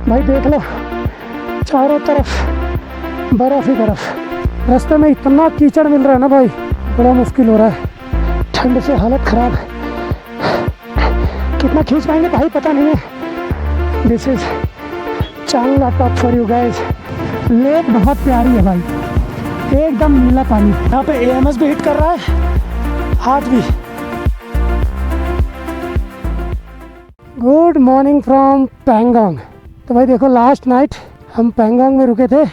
भाई देख लो, चारों तरफ बर्फ ही बर्फ। रास्ते में इतना कीचड़ मिल रहा है ना भाई, बड़ा मुश्किल हो रहा है। ठंड से हालत ख़राब है। कितना खींच पाएंगे भाई पता नहीं है। दिस इज चांगला top for you guys. Lake बहुत प्यारी है भाई, एकदम नीला पानी। यहाँ पे एएमएस भी हिट कर रहा है, हाथ भी। Good morning from Pangong. तो भाई देखो, लास्ट नाइट हम पैंगोंग में रुके थे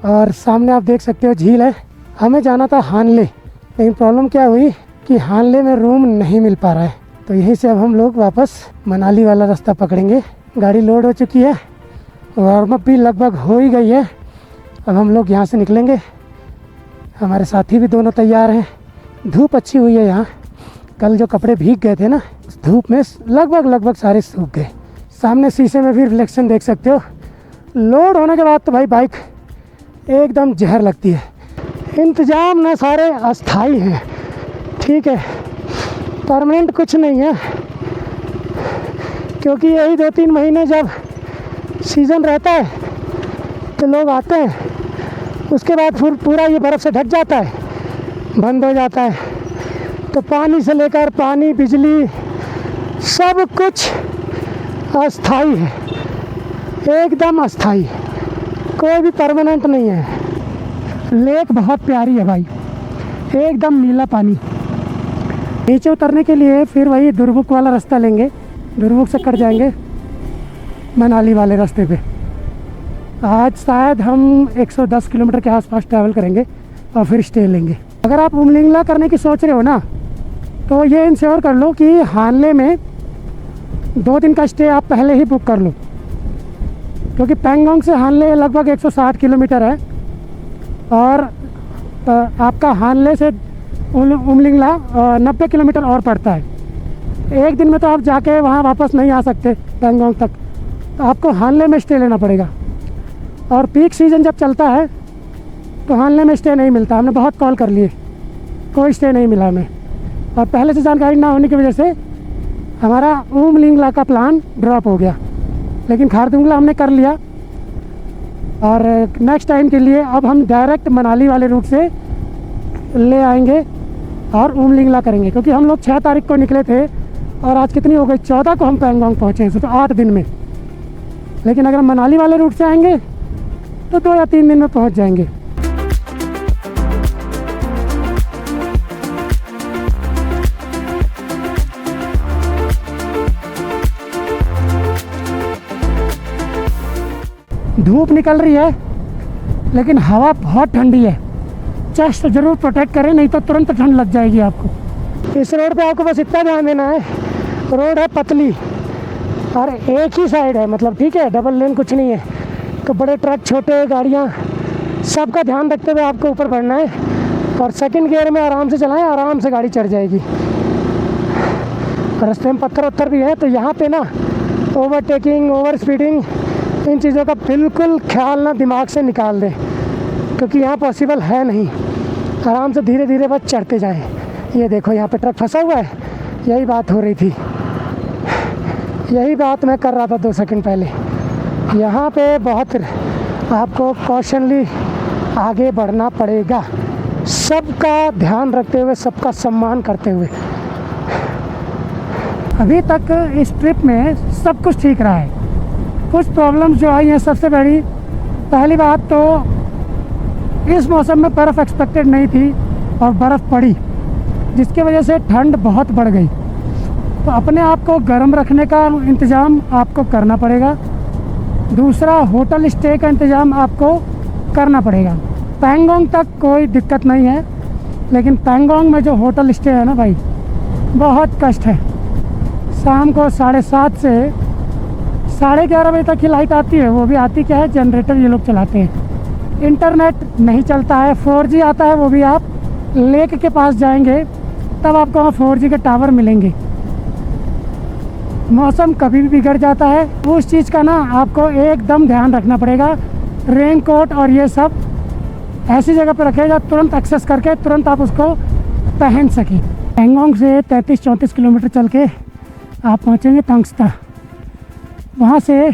और सामने आप देख सकते हो झील है। हमें जाना था हानले, लेकिन प्रॉब्लम क्या हुई कि हानले में रूम नहीं मिल पा रहा है। तो यहीं से अब हम लोग वापस मनाली वाला रास्ता पकड़ेंगे। गाड़ी लोड हो चुकी है, वार्म अप भी लगभग हो ही गई है। अब हम लोग यहाँ से निकलेंगे। हमारे साथी भी दोनों तैयार हैं। धूप अच्छी हुई है यहाँ। कल जो कपड़े भीग गए थे ना, उस धूप में लगभग सारे सूख गए। सामने शीशे में भी रिफ्लेक्शन देख सकते हो। लोड होने के बाद तो भाई बाइक एकदम जहर लगती है। इंतज़ाम ना सारे अस्थाई हैं, ठीक है, परमानेंट कुछ नहीं है। क्योंकि यही 2-3 महीने जब सीज़न रहता है तो लोग आते हैं, उसके बाद फिर पूरा ये बर्फ़ से ढक जाता है, बंद हो जाता है। तो पानी से लेकर पानी, बिजली, सब कुछ अस्थाई है, एकदम अस्थाई, कोई भी परमानेंट नहीं है। लेक बहुत प्यारी है भाई, एकदम नीला पानी। नीचे उतरने के लिए फिर वही दुर्मुख वाला रास्ता लेंगे, दुर्मुख से कट जाएंगे मनाली वाले रास्ते पे। आज शायद हम 110 किलोमीटर के आसपास ट्रैवल करेंगे और फिर स्टे लेंगे। अगर आप उमलिंगला करने की सोच रहे हो ना, तो ये इंश्योर कर लो कि हानले में 2 दिन का स्टे आप पहले ही बुक कर लो, क्योंकि पैंगोंग से हानले लगभग 160 किलोमीटर है और आपका हानले से उमलिंगला 90 किलोमीटर और पड़ता है। एक दिन में तो आप जाके वहाँ वापस नहीं आ सकते पैंगोंग तक, तो आपको हानले में स्टे लेना पड़ेगा। और पीक सीज़न जब चलता है तो हानले में स्टे नहीं मिलता। हमने बहुत कॉल कर लिए, कोई स्टे नहीं मिला हमें। और पहले से जानकारी ना होने की वजह से हमारा उमलिंगला का प्लान ड्रॉप हो गया। लेकिन खारदुंगला हमने कर लिया और नेक्स्ट टाइम के लिए अब हम डायरेक्ट मनाली वाले रूट से ले आएंगे और उमलिंगला करेंगे। क्योंकि हम लोग 6 तारीख को निकले थे और आज कितनी हो गई, 14 को हम पैंगोंग पहुँचे, तो 8 दिन में। लेकिन अगर मनाली वाले रूट से आएंगे तो 2 या 3 दिन में पहुँच जाएंगे। धूप निकल रही है लेकिन हवा बहुत ठंडी है। चेस्ट ज़रूर प्रोटेक्ट करें, नहीं तो तुरंत ठंड लग जाएगी आपको। इस रोड पे आपको बस इतना ध्यान देना है, रोड है पतली और एक ही साइड है, मतलब ठीक है, डबल लेन कुछ नहीं है। तो बड़े ट्रक, छोटे गाड़ियाँ, सबका ध्यान रखते हुए आपको ऊपर बढ़ना है। और सेकंड गियर में आराम से चलाएं, आराम से गाड़ी चढ़ जाएगी। रास्ते में पत्थर वत्थर भी है, तो यहाँ पे ना ओवरटेकिंग, ओवर स्पीडिंग, इन चीज़ों का बिल्कुल ख्याल ना दिमाग से निकाल दें, क्योंकि यहाँ पॉसिबल है नहीं। आराम से धीरे धीरे बस चढ़ते जाएं। ये देखो यहाँ पे ट्रक फंसा हुआ है, यही बात हो रही थी, यही बात मैं कर रहा था 2 सेकंड पहले। यहाँ पे बहुत आपको कॉशनली आगे बढ़ना पड़ेगा, सबका ध्यान रखते हुए, सबका सम्मान करते हुए। अभी तक इस ट्रिप में सब कुछ ठीक रहा है। कुछ प्रॉब्लम्स जो आई हैं, सबसे पहली बात तो इस मौसम में बर्फ़ एक्सपेक्टेड नहीं थी और बर्फ़ पड़ी, जिसकी वजह से ठंड बहुत बढ़ गई। तो अपने आप को गर्म रखने का इंतज़ाम आपको करना पड़ेगा। दूसरा, होटल स्टे का इंतज़ाम आपको करना पड़ेगा। पैंगोंग तक कोई दिक्कत नहीं है, लेकिन पैंगोंग में जो होटल स्टे है ना भाई, बहुत कष्ट है। शाम को 7:30 से 11:30 बजे तक की लाइट आती है, वो भी आती क्या है, जनरेटर ये लोग चलाते हैं। इंटरनेट नहीं चलता है, 4G आता है, वो भी आप लेक के पास जाएंगे तब आपको वहाँ 4G के टावर मिलेंगे। मौसम कभी भी बिगड़ जाता है, उस चीज़ का ना आपको एकदम ध्यान रखना पड़ेगा। रेन कोट और ये सब ऐसी जगह पर रखेगा, तुरंत एक्सेस करके तुरंत आप उसको पहन सकें। पैंगोंग से 33-34 किलोमीटर चल के आप पहुँचेंगे तंगस्ता। वहाँ से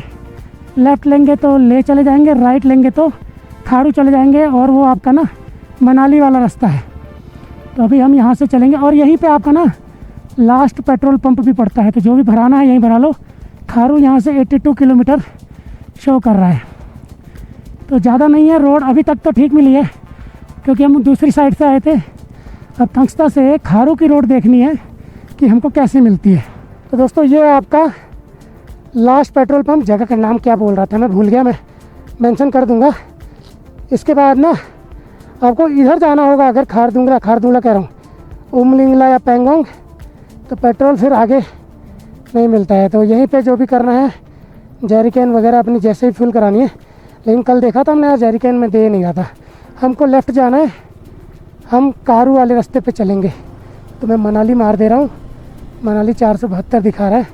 लेफ़्ट लेंगे तो ले चले जाएंगे, राइट लेंगे तो खारू चले जाएंगे, और वो आपका ना मनाली वाला रास्ता है। तो अभी हम यहाँ से चलेंगे, और यहीं पे आपका ना लास्ट पेट्रोल पंप भी पड़ता है, तो जो भी भराना है यहीं भरा लो। खारू यहाँ से 82 किलोमीटर शो कर रहा है, तो ज़्यादा नहीं है। रोड अभी तक तो ठीक मिली है क्योंकि हम दूसरी साइड से आए थे। अब थंगस्ता से खारू की रोड देखनी है कि हमको कैसे मिलती है। तो दोस्तों ये है आपका लास्ट पेट्रोल पंप। जगह का नाम क्या बोल रहा था मैं भूल गया, मैं मेंशन कर दूंगा। इसके बाद ना आपको इधर जाना होगा, अगर खारदुंगला कह रहा हूँ, उमलिंगला या पेंगोंग, तो पेट्रोल फिर आगे नहीं मिलता है। तो यहीं पे जो भी करना है, जैरिकैन वगैरह अपनी जैसे ही फुल करानी है। लेकिन कल देखा था हमने, यार जैरिकैन में दे नहीं रहा था। हमको लेफ़्ट जाना है, हम कारू वाले रास्ते पे चलेंगे। तो मैं मनाली मार दे रहा हूँ, मनाली 472 दिखा रहा है।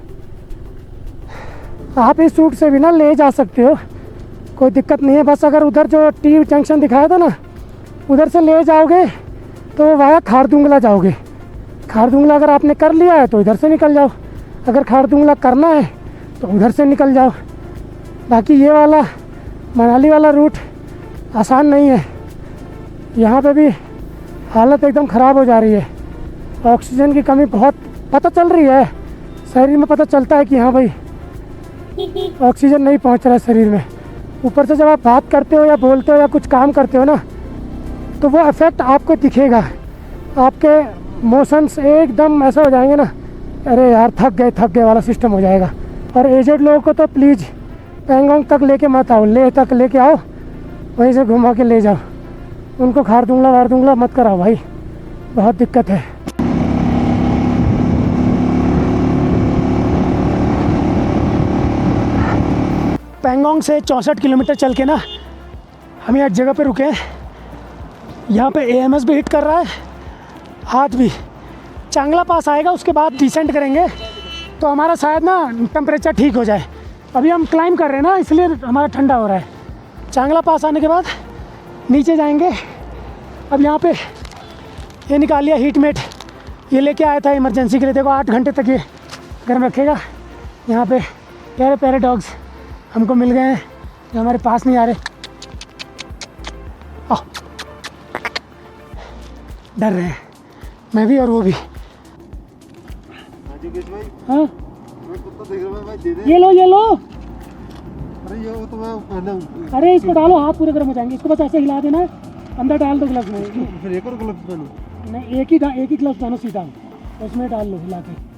आप इस रूट से भी ना ले जा सकते हो, कोई दिक्कत नहीं है। बस अगर उधर जो टी जंक्शन दिखाया था ना, उधर से ले जाओगे तो वाया खारदुंगला जाओगे। खारदुंगला अगर आपने कर लिया है तो इधर से निकल जाओ, अगर खारदुंगला करना है तो उधर से निकल जाओ। बाकी ये वाला मनाली वाला रूट आसान नहीं है, यहाँ पे भी हालत एकदम ख़राब हो जा रही है। ऑक्सीजन की कमी बहुत पता चल रही है, शरीर में पता चलता है कि हाँ भाई ऑक्सीजन नहीं पहुँच रहा है शरीर में। ऊपर से जब आप बात करते हो या बोलते हो या कुछ काम करते हो ना, तो वो इफ़ेक्ट आपको दिखेगा। आपके मोशंस एकदम ऐसा हो जाएंगे ना, अरे यार थक गए वाला सिस्टम हो जाएगा। और एजेड लोगों को तो प्लीज़ पेंगोंग तक लेके मत आओ, लेह तक लेके आओ, वहीं से घुमा के ले जाओ। उनको खारदुंगला वारदुंगला मत कराओ भाई, बहुत दिक्कत है। पेंगोंग से 64 किलोमीटर चल के ना हम यहाँ जगह पे रुके हैं। यहाँ पे AMS भी हिट कर रहा है, हाथ भी। चांगला पास आएगा उसके बाद डिसेंट करेंगे तो हमारा शायद ना टेम्परेचर ठीक हो जाए। अभी हम क्लाइंब कर रहे हैं ना, इसलिए हमारा ठंडा हो रहा है। चांगला पास आने के बाद नीचे जाएंगे। अब यहाँ पे ये निकाल लिया हीट मेट, ये लेके आया था इमरजेंसी के लिए। देखो 8 घंटे तक ये गर्म रखेगा। यहाँ पे प्यारे प्यारे डॉग्स हमको मिल गए हैं जो हमारे पास नहीं आ रहे, डर रहे हैं, मैं भी और वो भी। हाँ ये लो अरे इसको डालो, हाथ पूरे गर्म हो जाएंगे। इसको बस ऐसे हिला देना है, अंदर डाल दो ग्लव्स में। फिर एक और ग्लव्स पहनो? नहीं, एक ही ग्लव्स पहनो सीधा, उसमें डाल लो हिला के।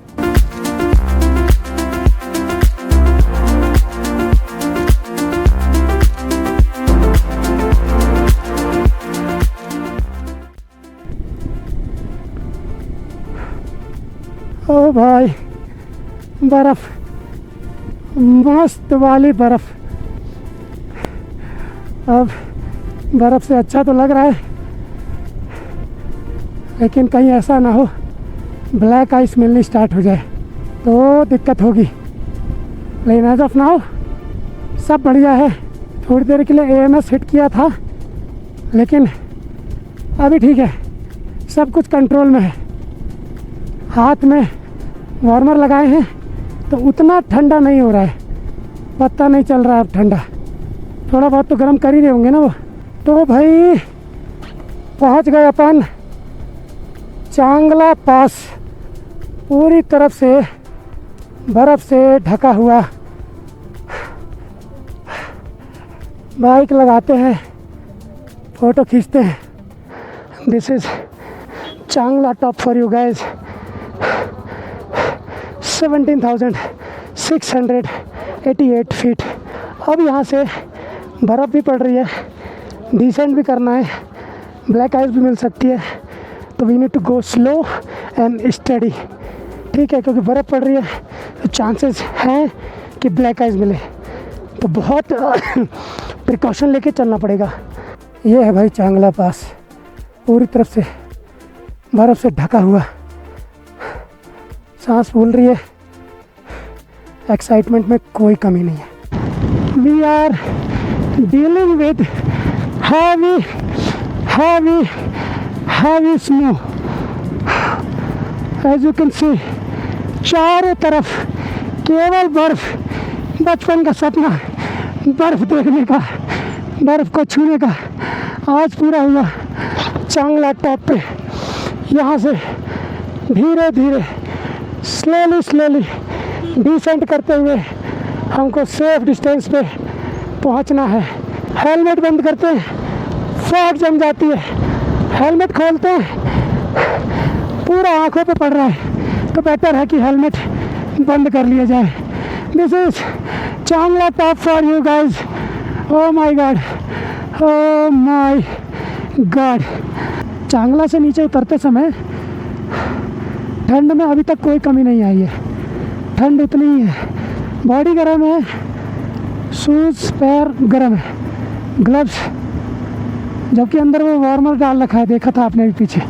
ओ भाई बर्फ़, मस्त वाली बर्फ़। अब बर्फ़ से अच्छा तो लग रहा है, लेकिन कहीं ऐसा ना हो ब्लैक आइस मिलनी स्टार्ट हो जाए तो दिक्कत होगी। लेकिन एज ऑफ नाउ सब बढ़िया है। थोड़ी देर के लिए AMS हिट किया था, लेकिन अभी ठीक है, सब कुछ कंट्रोल में है। हाथ में वार्मर लगाए हैं तो उतना ठंडा नहीं हो रहा है, पता नहीं चल रहा है अब ठंडा। थोड़ा बहुत तो गर्म कर ही रहे होंगे ना वो। तो भाई पहुंच गए अपन चांगला पास, पूरी तरफ से बर्फ़ से ढका हुआ। बाइक लगाते हैं, फ़ोटो खींचते हैं। दिस इज़ चांगला top for you guys. 17,688 feet. अब यहाँ से बर्फ़ भी पड़ रही है, डिसेंट भी करना है, ब्लैक आइस भी मिल सकती है। तो we need to go slow and study, ठीक है, क्योंकि बर्फ़ पड़ रही है तो चांसेस हैं कि ब्लैक आइस मिले। तो बहुत प्रिकॉशन लेके चलना पड़ेगा। ये है भाई चांगला पास, पूरी तरफ से बर्फ़ से ढका हुआ। सांस फूल रही है, एक्साइटमेंट में कोई कमी नहीं है। We are dealing with heavy snow. As you can see चारों तरफ केवल बर्फ। बचपन का सपना बर्फ़ देखने का, बर्फ़ को छूने का आज पूरा हुआ। चांगला टॉप पे यहाँ से धीरे धीरे स्लोली डिसेंट करते हुए हमको सेफ डिस्टेंस पे पहुँचना है। हेलमेट बंद करते हैं, फॉग जम जाती है। हेलमेट खोलते हैं, पूरा आंखों पे पड़ रहा है, तो बेटर है कि हेलमेट बंद कर लिया जाए। दिस इज चांगला top for you guys. Oh my God, oh my God. चांगला से नीचे उतरते समय ठंड में अभी तक कोई कमी नहीं आई है। ठंड उतनी ही है, बॉडी गर्म है, शूज़ पैर गर्म है, ग्लव्स, जबकि अंदर वो वार्मर डाल रखा है, देखा था आपने भी पीछे,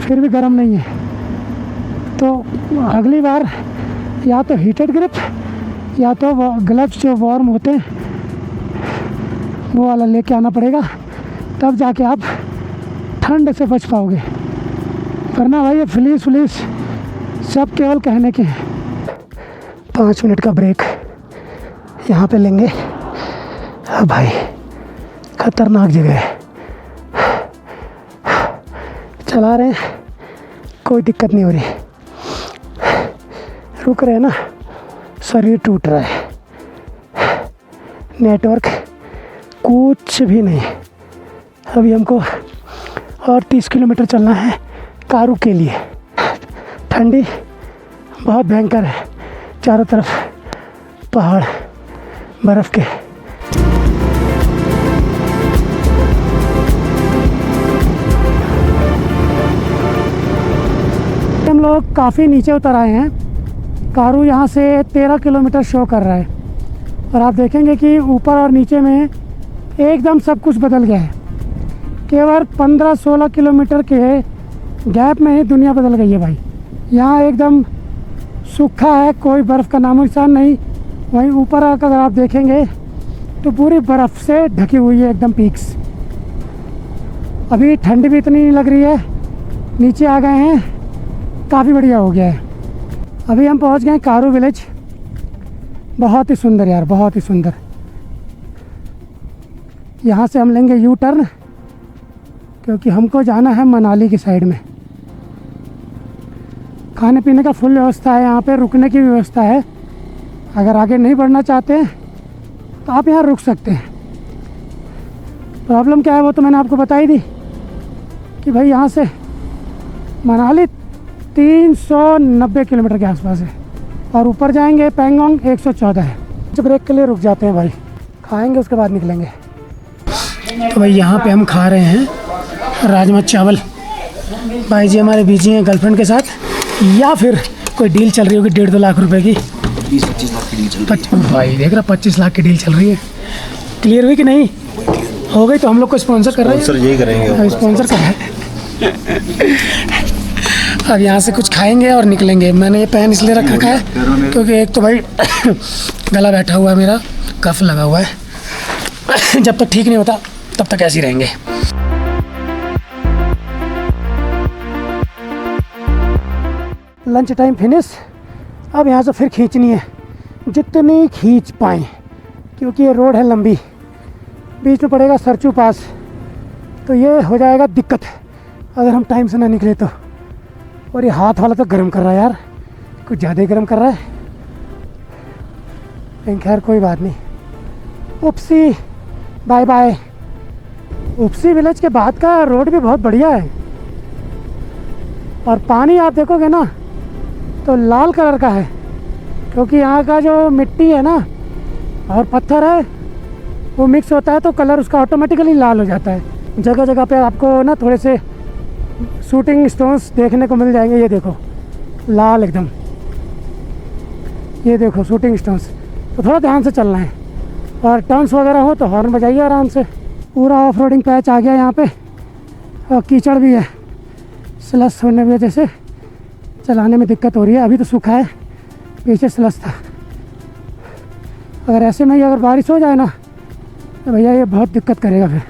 फिर भी गर्म नहीं है। तो अगली बार या तो हीटेड ग्रिप या तो ग्लव्स जो वार्म होते हैं वो वाला लेके आना पड़ेगा, तब जाके आप ठंड से बच पाओगे। वरना भाई ये फ्लीस सब केवल कहने के हैं। 5 मिनट का ब्रेक यहाँ पे लेंगे। अब भाई खतरनाक जगह है, चला रहे हैं, कोई दिक्कत नहीं हो रही। रुक रहे हैं ना, शरीर टूट रहा है, नेटवर्क कुछ भी नहीं। अभी हमको और 30 किलोमीटर चलना है कारू के लिए। ठंडी बहुत भयंकर है, चारों तरफ पहाड़ बर्फ़ के। हम लोग काफ़ी नीचे उतर आए हैं। कारू यहाँ से 13 किलोमीटर शो कर रहा है और आप देखेंगे कि ऊपर और नीचे में एकदम सब कुछ बदल गया है। केवल 15-16 किलोमीटर के गैप में ही दुनिया बदल गई है भाई। यहाँ एकदम सूखा है, कोई बर्फ़ का नामो निशान नहीं। वहीं ऊपर अगर आप देखेंगे तो पूरी बर्फ़ से ढकी हुई है एकदम पीक्स। अभी ठंड भी इतनी नहीं लग रही है, नीचे आ गए हैं, काफ़ी बढ़िया हो गया है। अभी हम पहुंच गए कारू विलेज। बहुत ही सुंदर यार, बहुत ही सुंदर। यहाँ से हम लेंगे यू टर्न, क्योंकि हमको जाना है मनाली की साइड में। खाने पीने का फुल व्यवस्था है यहाँ पे, रुकने की व्यवस्था है। अगर आगे नहीं बढ़ना चाहते हैं तो आप यहाँ रुक सकते हैं। प्रॉब्लम क्या है वो तो मैंने आपको बताई दी कि भाई यहाँ से मनाली 390 किलोमीटर के आसपास है और ऊपर जाएंगे पैंगोंग 114 है। जब ब्रेक के लिए रुक जाते हैं भाई, खाएंगे उसके बाद निकलेंगे। तो भाई यहाँ पे हम खा रहे हैं राजमा चावल। भाई जी हमारे बिजी हैं गर्लफ्रेंड के साथ, या फिर कोई डील चल रही होगी 1.5-2 लाख रुपए की। 20-25 लाख की डील चल रही है भाई, देख रहा 25 लाख की डील चल रही है। क्लियर हुई कि नहीं? हो गई तो हम लोग को स्पॉन्सर कर रहे हैं। स्पॉन्सर यही करेंगे, स्पॉन्सर कर रहे हैं। अब यहाँ से कुछ खाएंगे और निकलेंगे। मैंने ये पेन इसलिए रखा है क्योंकि एक तो भाई गला बैठा हुआ है, मेरा कफ लगा हुआ है। जब तक ठीक नहीं होता तब तक ऐसे ही रहेंगे। Lunch time finish. अब यहाँ से फिर खींचनी है, जितनी खींच पाएँ, क्योंकि ये रोड है लंबी, बीच में पड़ेगा सरचू पास, तो ये हो जाएगा दिक्कत अगर हम टाइम से ना निकले तो। और ये हाथ वाला तो गर्म कर रहा है यार, कुछ ज़्यादा ही गर्म कर रहा है। लेकिन खैर कोई बात नहीं। उपसी बाय बाय। उपसी विलेज के बाद का रोड भी बहुत बढ़िया है और पानी आप देखोगे ना तो लाल कलर का है, क्योंकि यहाँ का जो मिट्टी है ना और पत्थर है वो मिक्स होता है तो कलर उसका ऑटोमेटिकली लाल हो जाता है। जगह जगह पे आपको ना थोड़े से शूटिंग स्टोन्स देखने को मिल जाएंगे। ये देखो लाल एकदम, ये देखो शूटिंग स्टोन्स। तो थोड़ा ध्यान से चलना है और टर्न्स वगैरह हो तो हॉर्न बजाइए आराम से। पूरा ऑफ रोडिंग पैच आ गया यहाँ पे और कीचड़ भी है, स्लस होने की वजह से चलाने में दिक्कत हो रही है। अभी तो सूखा है, पीछे स्लस था। अगर ऐसे में ही अगर बारिश हो जाए ना तो भैया ये बहुत दिक्कत करेगा फिर।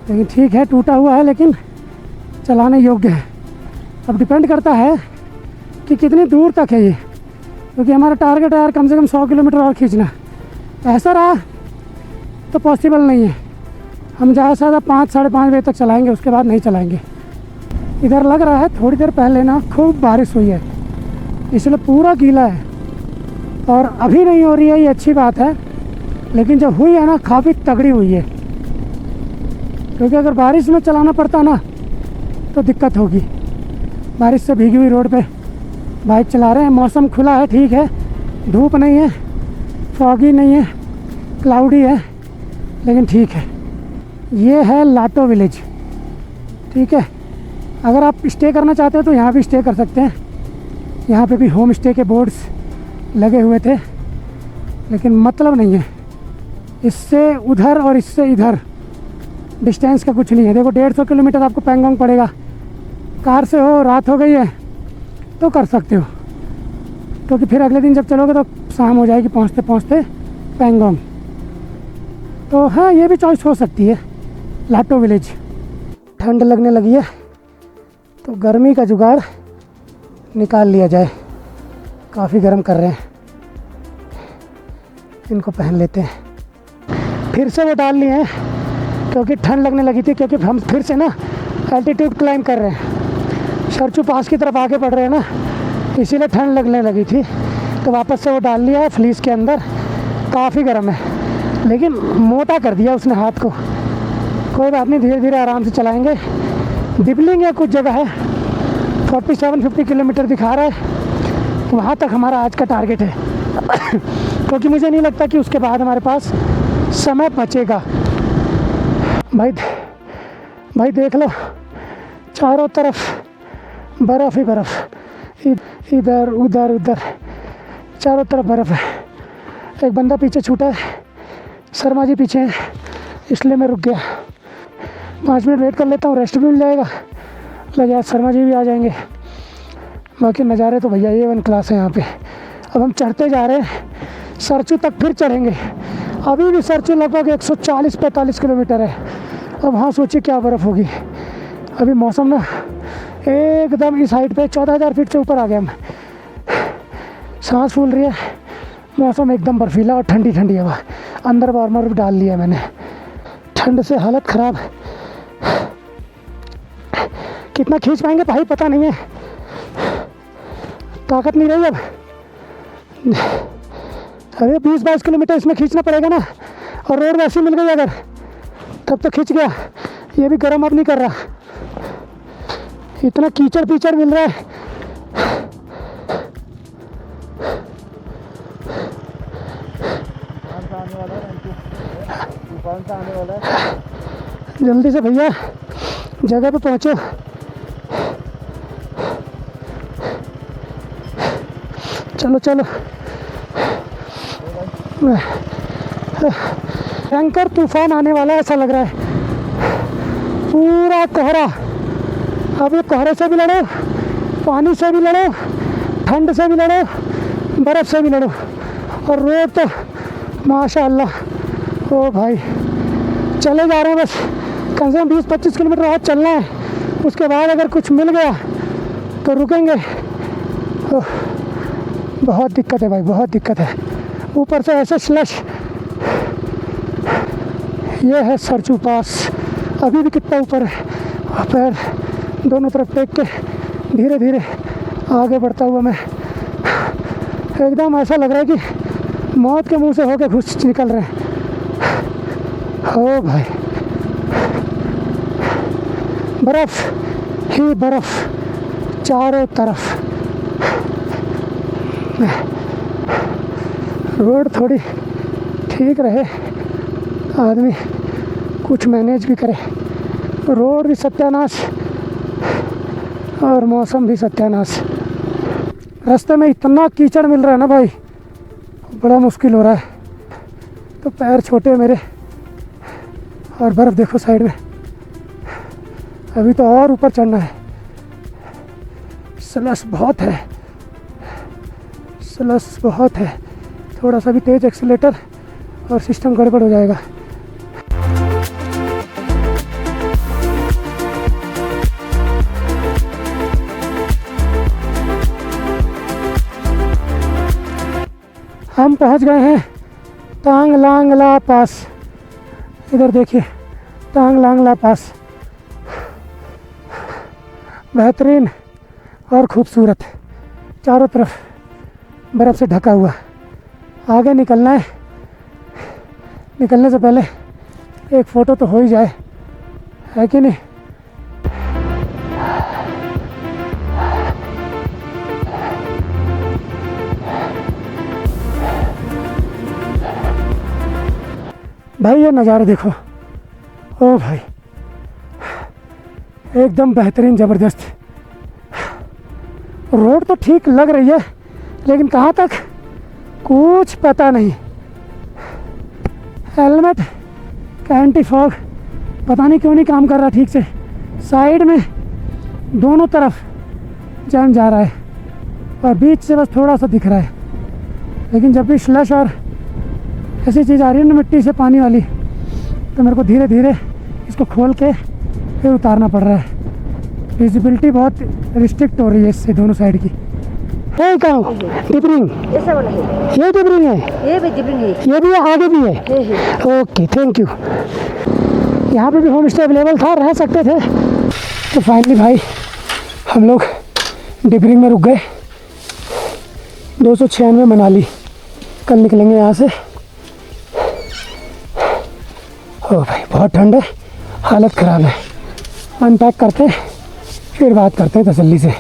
लेकिन ठीक है, टूटा हुआ है लेकिन चलाने योग्य है। अब डिपेंड करता है कि कितनी दूर तक है ये, क्योंकि हमारा टारगेट है यार कम से कम 100 किलोमीटर और खींचना। ऐसा रहा तो पॉसिबल नहीं है। हम ज़्यादा से ज़्यादा 5 साढ़े 5 बजे तक चलाएँगे, उसके बाद नहीं चलाएँगे। इधर लग रहा है थोड़ी देर पहले ना खूब बारिश हुई है, इसलिए पूरा गीला है। और अभी नहीं हो रही है, ये अच्छी बात है, लेकिन जब हुई है ना काफ़ी तगड़ी हुई है। क्योंकि अगर बारिश में चलाना पड़ता ना तो दिक्कत होगी। बारिश से भीगी हुई रोड पे बाइक चला रहे हैं। मौसम खुला है, ठीक है, धूप नहीं है, फॉगी नहीं है, क्लाउडी है, लेकिन ठीक है। ये है लाटो विलेज, ठीक है। अगर आप स्टे करना चाहते हो तो यहाँ भी स्टे कर सकते हैं। यहाँ पे भी होम स्टे के बोर्ड्स लगे हुए थे, लेकिन मतलब नहीं है। इससे उधर और इससे इधर डिस्टेंस का कुछ नहीं है। देखो 150 किलोमीटर आपको पैंगोंग पड़ेगा। कार से हो, रात हो गई है तो कर सकते हो, क्योंकि फिर अगले दिन जब चलोगे तो शाम हो जाएगी पहुँचते पहुँचते पैंगोंग। तो हाँ, ये भी चॉइस हो सकती है, लाटो विलेज। ठंड लगने लगी है तो गर्मी का जुगाड़ निकाल लिया जाए। काफ़ी गर्म कर रहे हैं, इनको पहन लेते हैं। फिर से वो डाल लिए हैं क्योंकि ठंड लगने लगी थी, क्योंकि हम फिर से ना एल्टीट्यूड क्लाइंब कर रहे हैं। सरचू पास की तरफ आगे बढ़ रहे हैं ना, इसीलिए ठंड लगने लगी थी, तो वापस से वो डाल लिया है फ्लीस के अंदर। काफ़ी गर्म है, लेकिन मोटा कर दिया उसने हाथ को। कोई बात नहीं, धीरे धीरे आराम से चलाएंगे। दिबलिंग या कुछ जगह है 47-50 किलोमीटर दिखा रहा है, वहाँ तक हमारा आज का टारगेट है। क्योंकि मुझे नहीं लगता कि उसके बाद हमारे पास समय बचेगा। भाई देख लो, चारों तरफ बर्फ़ ही बर्फ़, इधर उधर उधर चारों तरफ बर्फ़ है। एक बंदा पीछे छूटा है, शर्मा जी पीछे हैं, इसलिए मैं रुक गया। 5 मिनट वेट कर लेता हूँ, रेस्ट भी मिल जाएगा। लगे आज शर्मा जी भी आ जाएंगे। बाकी नज़ारे तो भैया A1 क्लास है यहाँ पे। अब हम चढ़ते जा रहे हैं, सरचू तक फिर चढ़ेंगे। अभी भी सरचू लगभग 140-45 किलोमीटर है। अब हाँ, सोचिए क्या बर्फ़ होगी। अभी मौसम ना एकदम इस हाइट पे 14,000 फीट से ऊपर आ गया। हम सांस फूल रही है, मौसम एकदम बर्फीला और ठंडी ठंडी हवा। अंदर वार्मर भी डाल लिया मैंने, ठंड से हालत ख़राब। कितना खींच पाएंगे भाई पता नहीं है, ताकत नहीं रही अब। अरे 20-22 किलोमीटर इसमें खींचना पड़ेगा ना, और रोड वैसी मिल गई अगर तब तो खींच गया। ये भी गर्म अब नहीं कर रहा, इतना कीचड़ पीचड़ मिल रहा है। जल्दी से भैया जगह पे पहुँचो। चलो चलो, भयंकर तूफान आने वाला है ऐसा लग रहा है। पूरा कोहरा। अब ये कोहरे से भी लड़ो, पानी से भी लड़ो, ठंड से भी लड़ो, बर्फ़ से भी लड़ो। और रोड तो माशाअल्लाह, ओ भाई चले जा रहे हैं। बस कम से कम 20-25 किलोमीटर और चलना है, उसके बाद अगर कुछ मिल गया तो रुकेंगे। बहुत दिक्कत है भाई, बहुत दिक्कत है। ऊपर से ऐसे स्लश। ये है सरचू पास, अभी भी कितना ऊपर है। पैर दोनों तरफ टेक के धीरे धीरे आगे बढ़ता हुआ मैं, एकदम ऐसा लग रहा है कि मौत के मुंह से होके घुस निकल रहे हैं। हो भाई, बर्फ़ ही बर्फ़ चारों तरफ। रोड थोड़ी ठीक रहे, आदमी कुछ मैनेज भी करे। रोड भी सत्यानाश और मौसम भी सत्यानाश। रास्ते में इतना कीचड़ मिल रहा है ना भाई, बड़ा मुश्किल हो रहा है। तो पैर छोटे मेरे, और बर्फ़ देखो साइड में। अभी तो और ऊपर चढ़ना है, स्लस बहुत है, स्लस बहुत है। थोड़ा सा भी तेज़ एक्सीलेटर और सिस्टम गड़बड़ हो जाएगा। हम पहुंच गए हैं तांग लांग ला पास, इधर देखिए तांग लांग ला पास, बेहतरीन और खूबसूरत, चारों तरफ बर्फ़ से ढका हुआ। आगे निकलना है, निकलने से पहले एक फ़ोटो तो हो ही जाए, है कि नहीं। भाई ये नज़ारे देखो, ओ भाई एकदम बेहतरीन, ज़बरदस्त। रोड तो ठीक लग रही है लेकिन कहाँ तक कुछ पता नहीं। हेलमेट का एंटी फॉग पता नहीं क्यों नहीं काम कर रहा ठीक से। साइड में दोनों तरफ जान जा रहा है और बीच से बस थोड़ा सा दिख रहा है, लेकिन जब भी स्लश और ऐसी चीज़ आ रही है ना मिट्टी से पानी वाली, तो मेरे को धीरे धीरे इसको खोल के फिर उतारना पड़ रहा है। विजिबिलिटी बहुत रिस्ट्रिक्ट हो रही है इससे दोनों साइड की। है कहाँ डिबरिंग? ऐसा वाला है, ये डिबरिंग है, ये भी जिब्रिंग है, ये भी आगे भी है। है। Okay thank you. यहाँ पे भी होम स्टे अवेलेबल था, रह सकते थे। तो फाइनली भाई हम लोग डिबरिंग में रुक गए। 296 मनाली, कल निकलेंगे यहाँ से। ओ भाई बहुत ठंड है, हालत ख़राब है। अनपैक करते फिर बात करते हैं तसल्ली से।